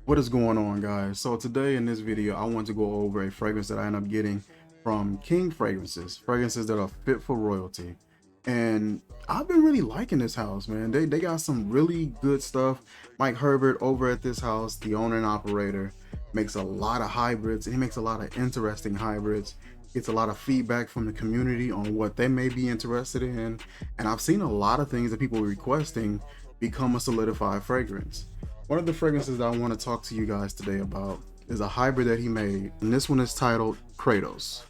What is going on, guys? So today in this video I want to go over a fragrance that I end up getting from King Fragrances that are fit for royalty. And I've been really liking this house, man. They got some really good stuff. Mike Herbert over at this house, the owner and operator, makes a lot of hybrids. He makes a lot of interesting hybrids. Gets a lot of feedback from the community on what they may be interested in. And I've seen a lot of things that people are requesting become a solidified fragrance. One of the fragrances that I want to talk to you guys today about is a hybrid that he made, and this one is titled Kratos.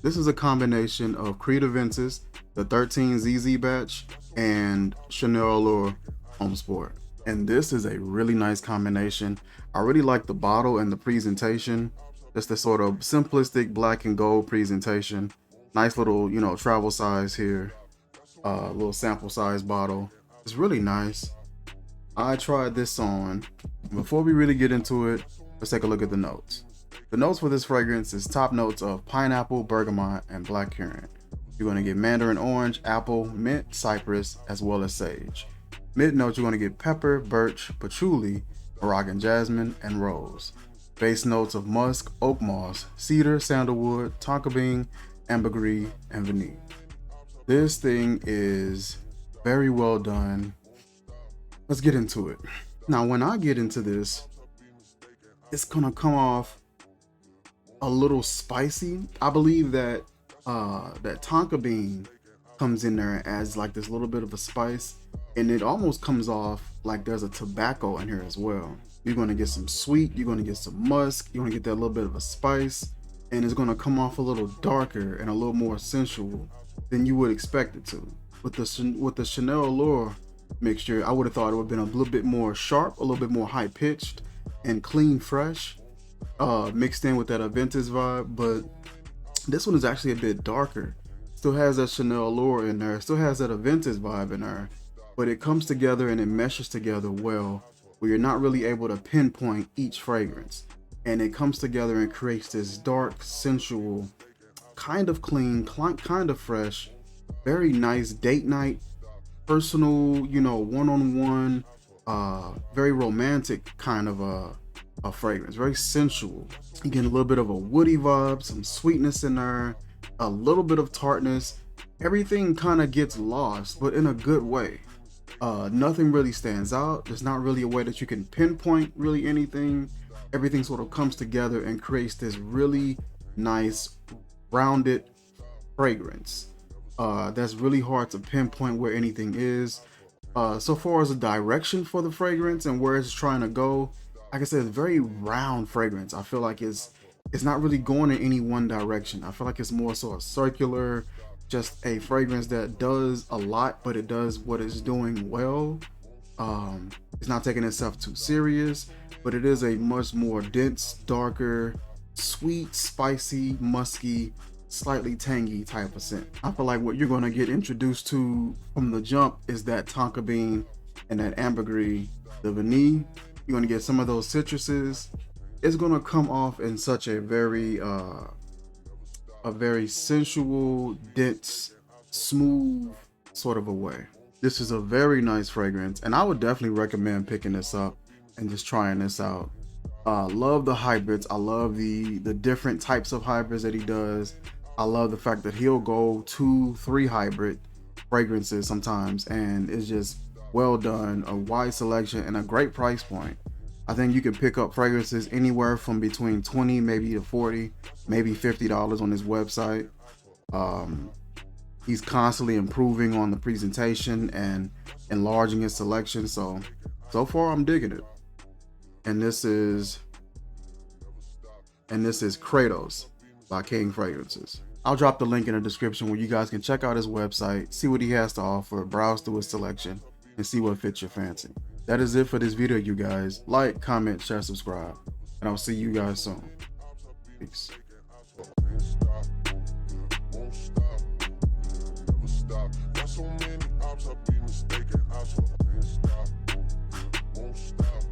This is a combination of Creed Aventus, the 13ZZ batch, and Chanel Allure Homme Sport. And this is a really nice combination. I really like the bottle and the presentation. Just the sort of simplistic black and gold presentation. Nice little, travel size here. Little sample size bottle. It's really nice. I tried this on. Before we really get into it, let's take a look at the notes. The notes for this fragrance is top notes of pineapple, bergamot, and blackcurrant. You're going to get mandarin orange, apple, mint, cypress, as well as sage. Mid notes, you're going to get pepper, birch, patchouli, Moroccan jasmine, and rose. Base notes of musk, oak moss, cedar, sandalwood, tonka bean, ambergris, and vanille. This thing is very well done. Let's get into it. Now, when I get into this, it's gonna come off a little spicy. I believe that that tonka bean comes in there as like this little bit of a spice, and it almost comes off like there's a tobacco in here as well. You're gonna get some sweet, you're gonna get some musk, you're gonna get that little bit of a spice, and it's gonna come off a little darker and a little more sensual than you would expect it to. With the Chanel Allure mixture, I would have thought it would have been a little bit more sharp, a little bit more high pitched and clean fresh, mixed in with that Aventus vibe. But this one is actually a bit darker. Still has that Chanel Allure in there, still has that Aventus vibe in there, but it comes together and it meshes together well, where you're not really able to pinpoint each fragrance, and it comes together and creates this dark, sensual, kind of clean, kind of fresh, very nice date night, personal, one-on-one, very romantic kind of a fragrance, very sensual. You get a little bit of a woody vibe, some sweetness in there, a little bit of tartness. Everything kind of gets lost, but in a good way. Nothing really stands out. There's not really a way that you can pinpoint really anything. Everything sort of comes together and creates this really nice, rounded fragrance. That's really hard to pinpoint where anything is. So far as the direction for the fragrance and where it's trying to go, like I said, it's very round fragrance. I feel like it's not really going in any one direction. I feel like it's more so a circular, just a fragrance that does a lot, but it does what it's doing well. It's not taking itself too serious, but it is a much more dense, darker, sweet, spicy, musky, slightly tangy type of scent. I feel like what you're going to get introduced to from the jump is that tonka bean and that ambergris, the vanille. You're going to get some of those citruses. It's going to come off in such a very sensual, dense, smooth sort of a way. This is a very nice fragrance, and I would definitely recommend picking this up and just trying this out. Love the hybrids. I love the different types of hybrids that he does. I love the fact that he'll go 2-3 hybrid fragrances sometimes, and it's just well done, a wide selection, and a great price point. I think you can pick up fragrances anywhere from between 20, maybe to 40, maybe $50 on his website. He's constantly improving on the presentation and enlarging his selection. So far I'm digging it. And this is Kratos by King Fragrances. I'll drop the link in the description where you guys can check out his website, see what he has to offer, browse through his selection, and see what fits your fancy. That is it for this video, you guys. Like, comment, share, subscribe, and I'll see you guys soon. Peace. So many ops, I be mistaken. I swear, won't stop.